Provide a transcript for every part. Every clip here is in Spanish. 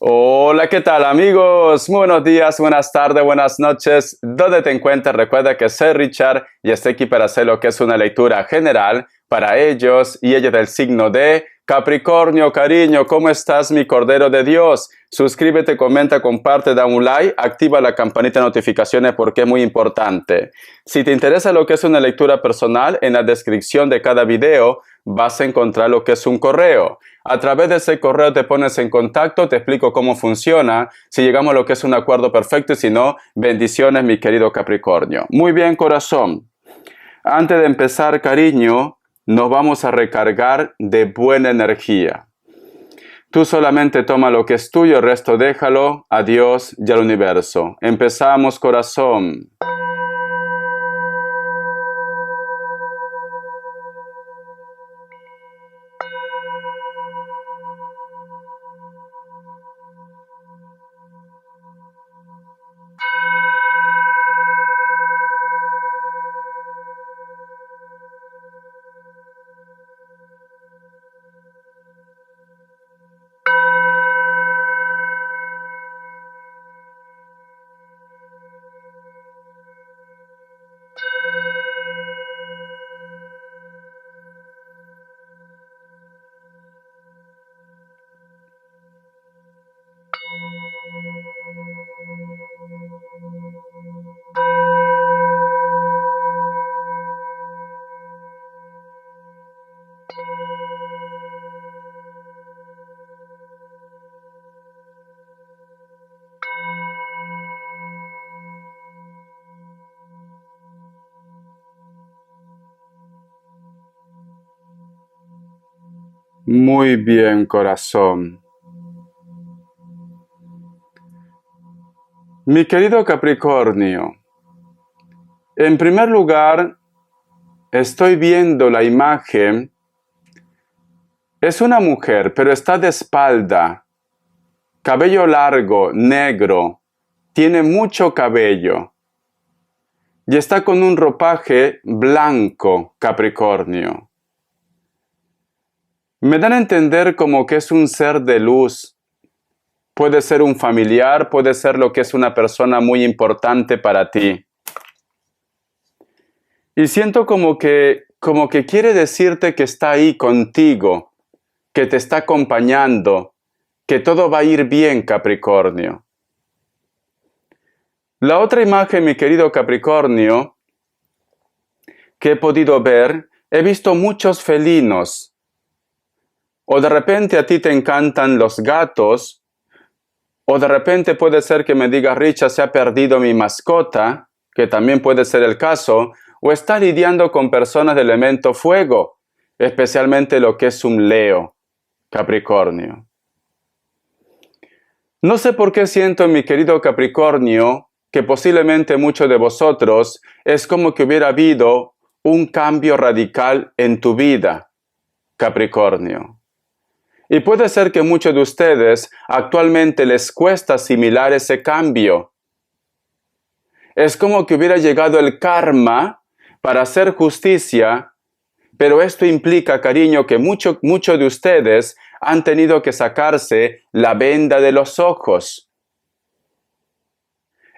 Hola, ¿qué tal amigos? Muy buenos días, buenas tardes, buenas noches. ¿Dónde te encuentras? Recuerda que soy Richard y estoy aquí para hacer lo que es una lectura general para ellos y ellas del signo de Capricornio. Cariño, ¿cómo estás, mi Cordero de Dios? Suscríbete, comenta, comparte, da un like, activa la campanita de notificaciones porque es muy importante. Si te interesa lo que es una lectura personal, en la descripción de cada video vas a encontrar lo que es un correo. A través de ese correo te pones en contacto, te explico cómo funciona, si llegamos a lo que es un acuerdo perfecto y si no, bendiciones, mi querido Capricornio. Muy bien, corazón. Antes de empezar, cariño, nos vamos a recargar de buena energía. Tú solamente toma lo que es tuyo, el resto déjalo a Dios y al universo. Empezamos, corazón. Muy bien, corazón. Mi querido Capricornio, en primer lugar, estoy viendo la imagen. Es una mujer, pero está de espalda, cabello largo, negro, tiene mucho cabello y está con un ropaje blanco, Capricornio. Me dan a entender como que es un ser de luz. Puede ser un familiar, puede ser lo que es una persona muy importante para ti. Y siento como que quiere decirte que está ahí contigo, que te está acompañando, que todo va a ir bien, Capricornio. La otra imagen, mi querido Capricornio, que he podido ver, he visto muchos felinos. O de repente a ti te encantan los gatos, o de repente puede ser que me digas, Richard, se ha perdido mi mascota, que también puede ser el caso, o está lidiando con personas del elemento fuego, especialmente lo que es un Leo, Capricornio. No sé por qué siento en mi querido Capricornio que posiblemente muchos de vosotros es como que hubiera habido un cambio radical en tu vida, Capricornio. Y puede ser que muchos de ustedes actualmente les cuesta asimilar ese cambio. Es como que hubiera llegado el karma para hacer justicia, pero esto implica, cariño, que muchos de ustedes han tenido que sacarse la venda de los ojos.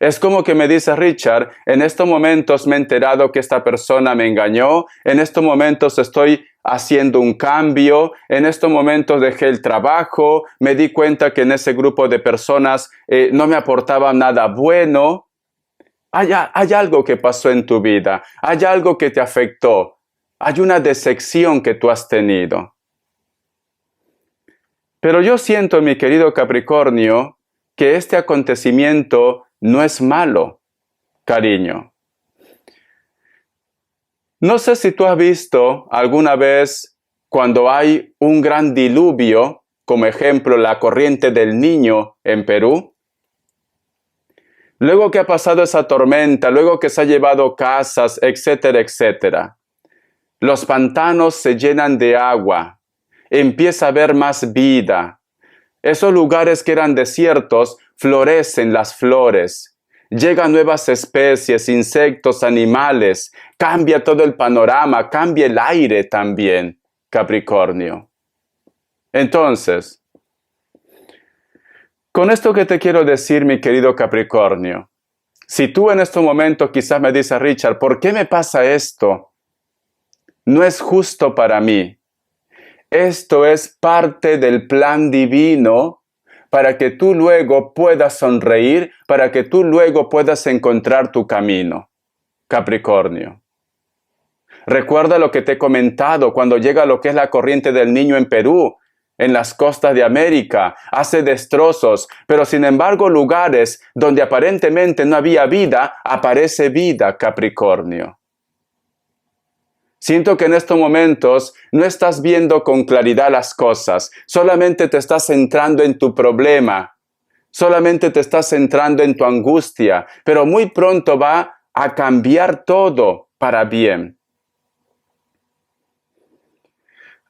Es como que me dice Richard, en estos momentos me he enterado que esta persona me engañó, en estos momentos estoy haciendo un cambio, en estos momentos dejé el trabajo, me di cuenta que en ese grupo de personas no me aportaba nada bueno. Hay algo que pasó en tu vida, hay algo que te afectó, hay una decepción que tú has tenido. Pero yo siento, mi querido Capricornio, que este acontecimiento no es malo, cariño. No sé si tú has visto alguna vez cuando hay un gran diluvio, como ejemplo la corriente del Niño en Perú. Luego que ha pasado esa tormenta, luego que se ha llevado casas, etcétera, etcétera, los pantanos se llenan de agua, empieza a haber más vida. Esos lugares que eran desiertos, florecen las flores. Llegan nuevas especies, insectos, animales. Cambia todo el panorama, cambia el aire también, Capricornio. Entonces, Con esto que te quiero decir, mi querido Capricornio, si tú en este momento quizás me dices, Richard, ¿por qué me pasa esto? No es justo para mí. Esto es parte del plan divino para que tú luego puedas sonreír, para que tú luego puedas encontrar tu camino. Capricornio. Recuerda lo que te he comentado cuando llega lo que es la corriente del Niño en Perú, en las costas de América, hace destrozos, pero sin embargo lugares donde aparentemente no había vida, aparece vida, Capricornio. Siento que en estos momentos no estás viendo con claridad las cosas, solamente te estás centrando en tu problema, solamente te estás centrando en tu angustia, pero muy pronto va a cambiar todo para bien.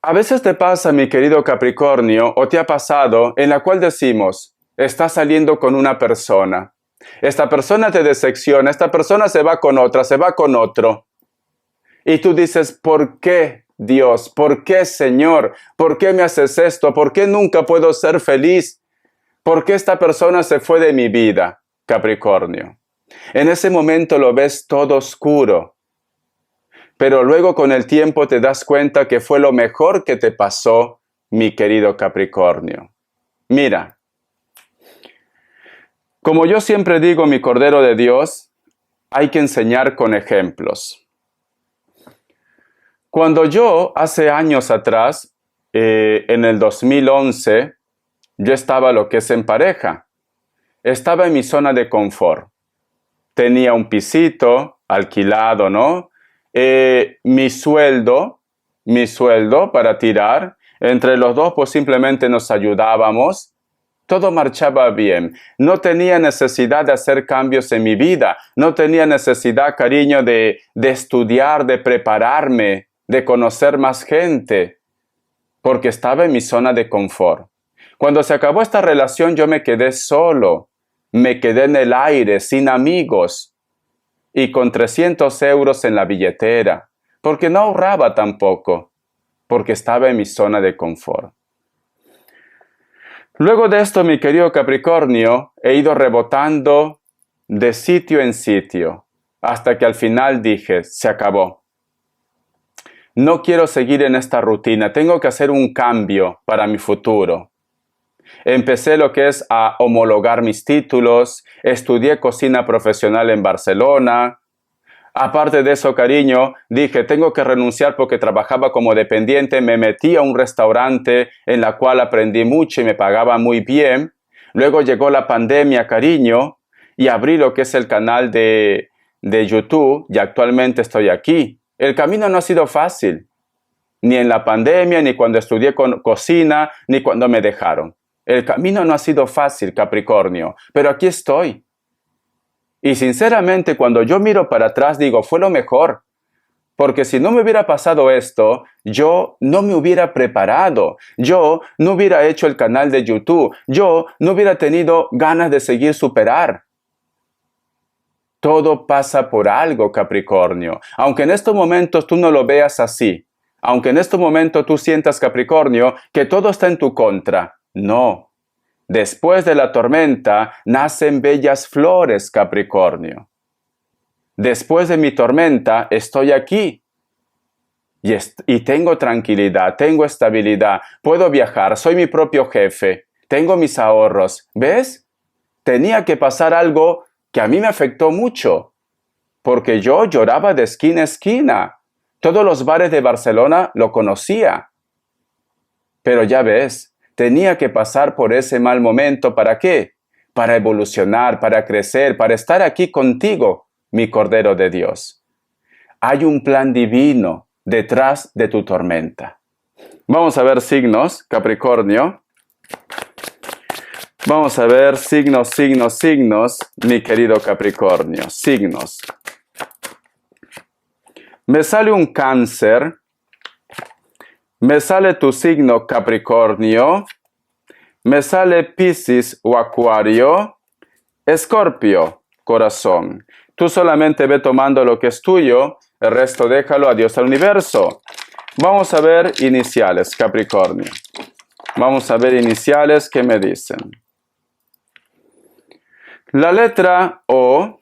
A veces te pasa, mi querido Capricornio, o te ha pasado, en la cual decimos, estás saliendo con una persona, esta persona te decepciona, esta persona se va con otra, se va con otro. Y tú dices, ¿por qué, Dios? ¿Por qué, Señor? ¿Por qué me haces esto? ¿Por qué nunca puedo ser feliz? ¿Por qué esta persona se fue de mi vida, Capricornio? En ese momento lo ves todo oscuro. Pero luego con el tiempo te das cuenta que fue lo mejor que te pasó, mi querido Capricornio. Mira, como yo siempre digo, mi Cordero de Dios, hay que enseñar con ejemplos. Cuando yo, hace años atrás, en el 2011, yo estaba lo que es en pareja. Estaba en mi zona de confort. Tenía un pisito alquilado, ¿no? Mi sueldo para tirar. Entre los dos, pues simplemente nos ayudábamos. Todo marchaba bien. No tenía necesidad de hacer cambios en mi vida. No tenía necesidad, cariño, de estudiar, de prepararme, de conocer más gente, porque estaba en mi zona de confort. Cuando se acabó esta relación, yo me quedé solo, me quedé en el aire, sin amigos, y con 300 euros en la billetera, porque no ahorraba tampoco, porque estaba en mi zona de confort. Luego de esto, mi querido Capricornio, he ido rebotando de sitio en sitio, hasta que al final dije, se acabó. No quiero seguir en esta rutina, tengo que hacer un cambio para mi futuro. Empecé lo que es a homologar mis títulos, estudié cocina profesional en Barcelona. Aparte de eso, cariño, dije, tengo que renunciar porque trabajaba como dependiente, me metí a un restaurante en la cual aprendí mucho y me pagaba muy bien. Luego llegó la pandemia, cariño, y abrí lo que es el canal de YouTube y actualmente estoy aquí. El camino no ha sido fácil, ni en la pandemia, ni cuando estudié cocina, ni cuando me dejaron. El camino no ha sido fácil, Capricornio, pero aquí estoy. Y sinceramente, cuando yo miro para atrás, digo, fue lo mejor. Porque si no me hubiera pasado esto, yo no me hubiera preparado, yo no hubiera hecho el canal de YouTube, yo no hubiera tenido ganas de seguir superar. Todo pasa por algo, Capricornio. Aunque en estos momentos tú no lo veas así, aunque en estos momentos tú sientas, Capricornio, que todo está en tu contra, no. Después de la tormenta nacen bellas flores, Capricornio. Después de mi tormenta estoy aquí. Y tengo tranquilidad, tengo estabilidad, puedo viajar, soy mi propio jefe, tengo mis ahorros. ¿Ves? Tenía que pasar algo que a mí me afectó mucho, porque yo lloraba de esquina a esquina. Todos los bares de Barcelona lo conocía. Pero ya ves, tenía que pasar por ese mal momento. ¿Para qué? Para evolucionar, para crecer, para estar aquí contigo, mi Cordero de Dios. Hay un plan divino detrás de tu tormenta. Vamos a ver signos, Capricornio. Vamos a ver signos, mi querido Capricornio. Signos. Me sale un Cáncer. Me sale tu signo Capricornio. Me sale Piscis o Acuario. Escorpio, corazón. Tú solamente ve tomando lo que es tuyo. El resto déjalo a Dios al universo. Vamos a ver iniciales, Capricornio. Vamos a ver iniciales, ¿qué me dicen? La letra O,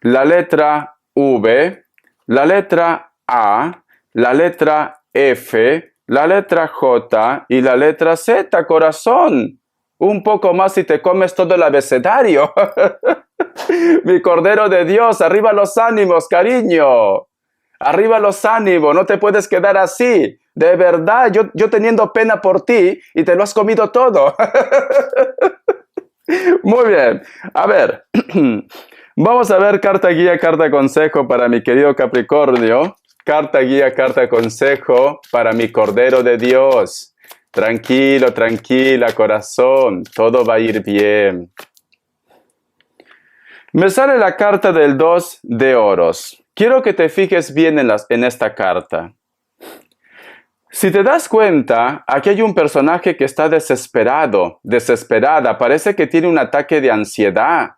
la letra V, la letra A, la letra F, la letra J y la letra Z, corazón. Un poco más y te comes todo el abecedario. Mi Cordero de Dios, arriba los ánimos, cariño. Arriba los ánimos, no te puedes quedar así. De verdad, yo teniendo pena por ti y te lo has comido todo. Muy bien, a ver. Vamos a ver carta guía, carta consejo para mi querido Capricornio. Carta guía, carta consejo para mi Cordero de Dios. Tranquilo, tranquila, corazón. Todo va a ir bien. Me sale la carta del 2 de oros. Quiero que te fijes bien en esta carta. Si te das cuenta, aquí hay un personaje que está desesperado, desesperada. Parece que tiene un ataque de ansiedad.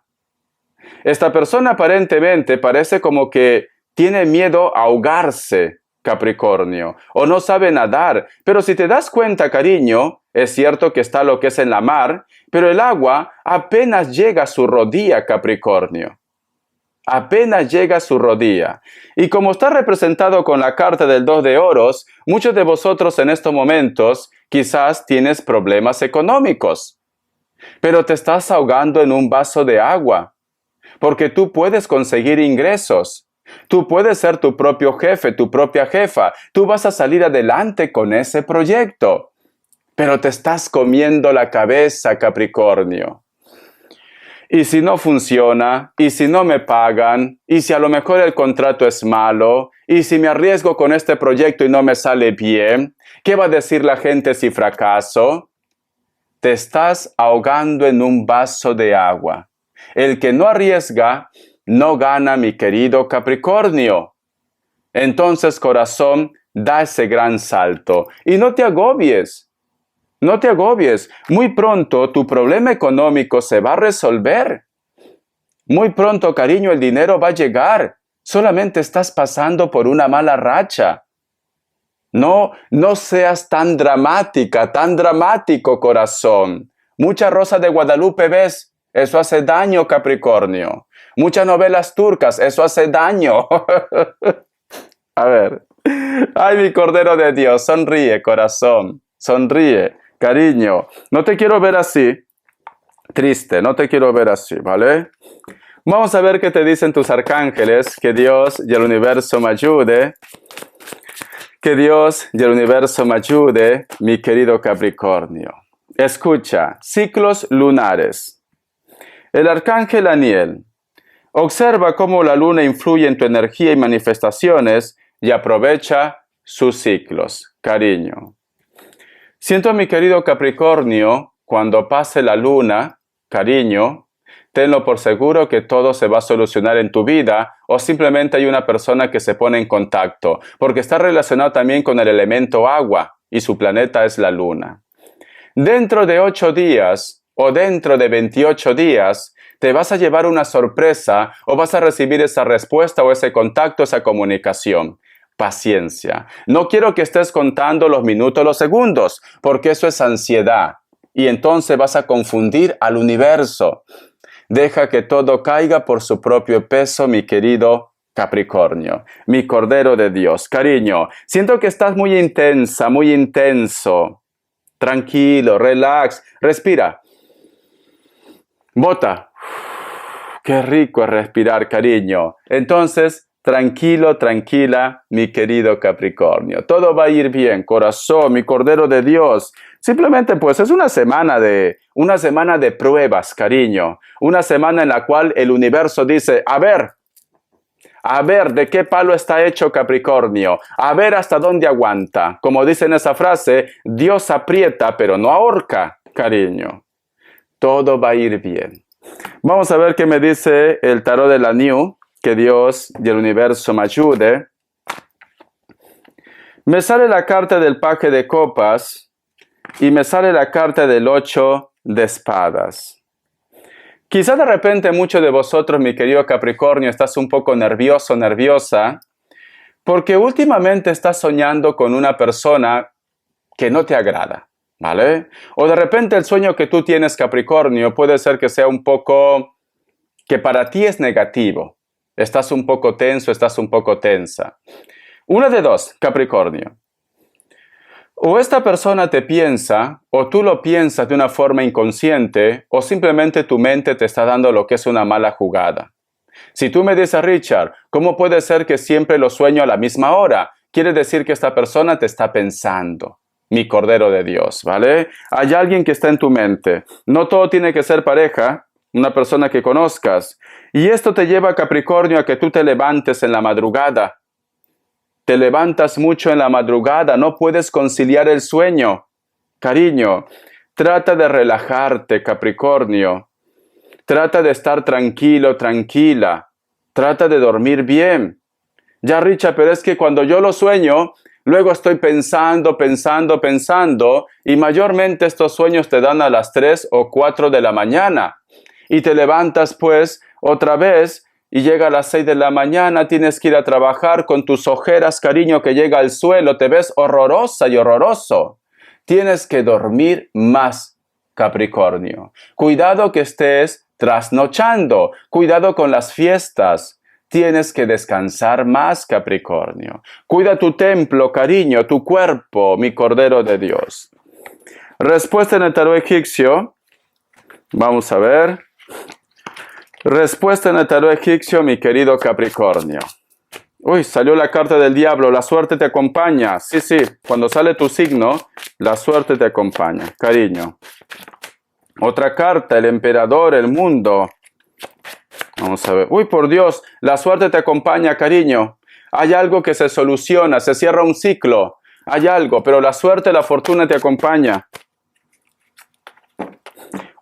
Esta persona aparentemente parece como que tiene miedo a ahogarse, Capricornio, o no sabe nadar. Pero si te das cuenta, cariño, es cierto que está lo que es en la mar, pero el agua apenas llega a su rodilla, Capricornio. Apenas llega a su rodilla. Y como está representado con la carta del 2 de oros, muchos de vosotros en estos momentos quizás tienes problemas económicos, pero te estás ahogando en un vaso de agua. Porque tú puedes conseguir ingresos. Tú puedes ser tu propio jefe, tu propia jefa. Tú vas a salir adelante con ese proyecto. Pero te estás comiendo la cabeza, Capricornio. Y si no funciona, y si no me pagan, y si a lo mejor el contrato es malo, y si me arriesgo con este proyecto y no me sale bien, ¿qué va a decir la gente si fracaso? Te estás ahogando en un vaso de agua. El que no arriesga, no gana, mi querido Capricornio. Entonces, corazón, da ese gran salto. Y no te agobies. No te agobies. Muy pronto tu problema económico se va a resolver. Muy pronto, cariño, el dinero va a llegar. Solamente estás pasando por una mala racha. No seas tan dramática, tan dramático, corazón. Mucha Rosa de Guadalupe ves. Eso hace daño, Capricornio. Muchas novelas turcas, eso hace daño. A ver. Ay, mi Cordero de Dios, sonríe, corazón. Sonríe, cariño. No te quiero ver así. Triste, no te quiero ver así, ¿vale? Vamos a ver qué te dicen tus arcángeles. Que Dios y el universo me ayude. Que Dios y el universo me ayude, mi querido Capricornio. Escucha, ciclos lunares. El arcángel Aniel. Observa cómo la luna influye en tu energía y manifestaciones y aprovecha sus ciclos. Cariño. Siento, mi querido Capricornio, cuando pase la luna, cariño, tenlo por seguro que todo se va a solucionar en tu vida o simplemente hay una persona que se pone en contacto, porque está relacionado también con el elemento agua y su planeta es la luna. Dentro de 8 días o dentro de 28 días te vas a llevar una sorpresa o vas a recibir esa respuesta o ese contacto, esa comunicación. Paciencia. No quiero que estés contando los minutos, los segundos, porque eso es ansiedad y entonces vas a confundir al universo. Deja que todo caiga por su propio peso, mi querido Capricornio, mi Cordero de Dios. Cariño, siento que estás muy intensa, muy intenso. Tranquilo, relax, respira. Bota. Qué rico es respirar, cariño. Entonces, tranquilo, tranquila, mi querido Capricornio. Todo va a ir bien, corazón, mi Cordero de Dios. Simplemente, pues, es una semana de pruebas, cariño. Una semana en la cual el universo dice, a ver, ¿de qué palo está hecho Capricornio? A ver hasta dónde aguanta. Como dice en esa frase, Dios aprieta, pero no ahorca, cariño. Todo va a ir bien. Vamos a ver qué me dice el tarot de la New. Que Dios y el universo me ayude. Me sale la carta del paje de copas y me sale la carta del 8 de espadas. Quizá de repente muchos de vosotros, mi querido Capricornio, estás un poco nervioso, nerviosa, porque últimamente estás soñando con una persona que no te agrada, ¿vale? O de repente el sueño que tú tienes, Capricornio, puede ser que sea un poco que para ti es negativo. Estás un poco tenso, estás un poco tensa. Una de dos, Capricornio. O esta persona te piensa, o tú lo piensas de una forma inconsciente, o simplemente tu mente te está dando lo que es una mala jugada. Si tú me dices, Richard, ¿cómo puede ser que siempre lo sueño a la misma hora? Quiere decir que esta persona te está pensando. Mi Cordero de Dios, ¿vale? Hay alguien que está en tu mente. No todo tiene que ser pareja, una persona que conozcas. Y esto te lleva, Capricornio, a que tú te levantes en la madrugada. Te levantas mucho en la madrugada, no puedes conciliar el sueño. Cariño, trata de relajarte, Capricornio. Trata de estar tranquilo, tranquila. Trata de dormir bien. Ya, Richard, pero es que cuando yo lo sueño, luego estoy pensando, y mayormente estos sueños te dan a las 3 o 4 de la mañana. Y te levantas pues otra vez y llega a las 6 de la mañana, tienes que ir a trabajar con tus ojeras, cariño, que llega al suelo, te ves horrorosa y horroroso. Tienes que dormir más, Capricornio. Cuidado que estés trasnochando, cuidado con las fiestas. Tienes que descansar más, Capricornio. Cuida tu templo, cariño, tu cuerpo, mi Cordero de Dios. Respuesta en el tarot egipcio. Vamos a ver. Respuesta en el tarot egipcio, mi querido Capricornio. Uy, salió la carta del diablo. La suerte te acompaña. Sí, cuando sale tu signo, la suerte te acompaña, cariño. Otra carta, el emperador, el mundo. Vamos a ver. Uy, por Dios, la suerte te acompaña, cariño. Hay algo que se soluciona, se cierra un ciclo. Hay algo, pero la suerte, la fortuna te acompaña.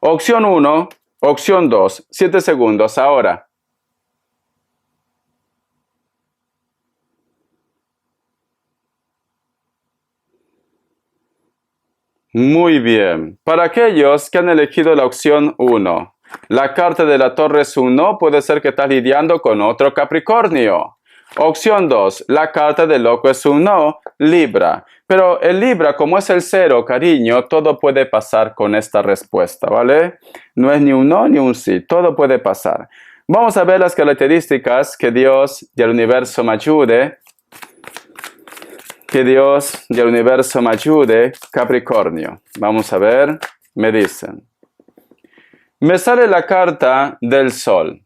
Opción 1, opción 2, 7 segundos, ahora. Muy bien. Para aquellos que han elegido la opción 1, la carta de la torre es un no, puede ser que estás lidiando con otro Capricornio. Opción 2, la carta del loco es un no, Libra. Pero el Libra, como es el 0, cariño, todo puede pasar con esta respuesta, ¿vale? No es ni un no ni un sí, todo puede pasar. Vamos a ver las características. Que Dios y el universo me ayude. Que Dios y el universo me ayude, Capricornio. Vamos a ver, me dicen. Me sale la carta del Sol.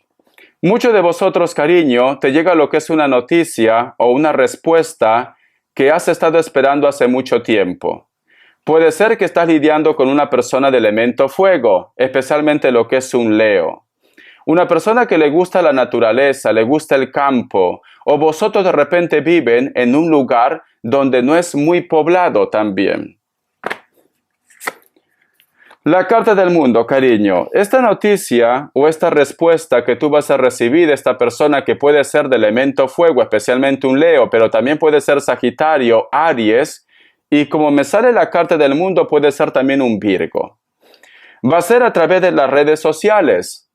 Muchos de vosotros, cariño, te llega lo que es una noticia o una respuesta que has estado esperando hace mucho tiempo. Puede ser que estás lidiando con una persona de elemento fuego, especialmente lo que es un Leo. Una persona que le gusta la naturaleza, le gusta el campo, o vosotros de repente viven en un lugar donde no es muy poblado también. La carta del mundo, cariño. Esta noticia o esta respuesta que tú vas a recibir de esta persona que puede ser de elemento fuego, especialmente un Leo, pero también puede ser Sagitario, Aries, y como me sale la carta del mundo, puede ser también un Virgo. Va a ser a través de las redes sociales,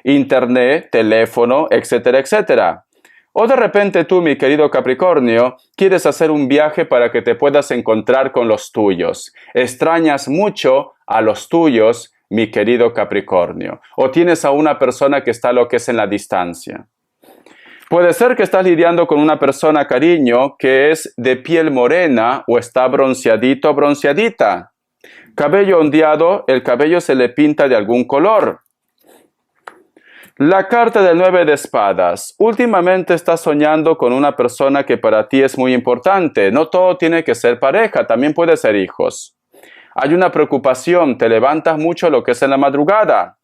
internet, teléfono, etcétera, etcétera. O de repente tú, mi querido Capricornio, quieres hacer un viaje para que te puedas encontrar con los tuyos. Extrañas mucho a los tuyos, mi querido Capricornio. O tienes a una persona que está lo que es en la distancia. Puede ser que estás lidiando con una persona, cariño, que es de piel morena o está bronceadito o bronceadita. Cabello ondeado, el cabello se le pinta de algún color. La carta del 9 de espadas. Últimamente estás soñando con una persona que para ti es muy importante. No todo tiene que ser pareja, también puede ser hijos. Hay una preocupación, te levantas mucho lo que es en la madrugada.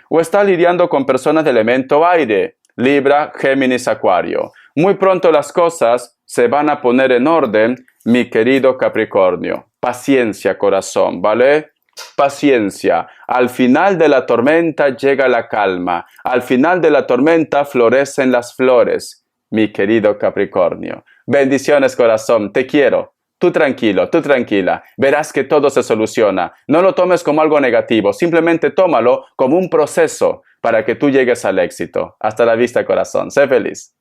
O estás lidiando con personas de elemento aire, Libra, Géminis, Acuario. Muy pronto las cosas se van a poner en orden, mi querido Capricornio. Paciencia, corazón, ¿vale? Paciencia. Al final de la tormenta llega la calma. Al final de la tormenta florecen las flores, mi querido Capricornio. Bendiciones, corazón. Te quiero. Tú tranquilo, tú tranquila. Verás que todo se soluciona. No lo tomes como algo negativo. Simplemente tómalo como un proceso para que tú llegues al éxito. Hasta la vista, corazón. Sé feliz.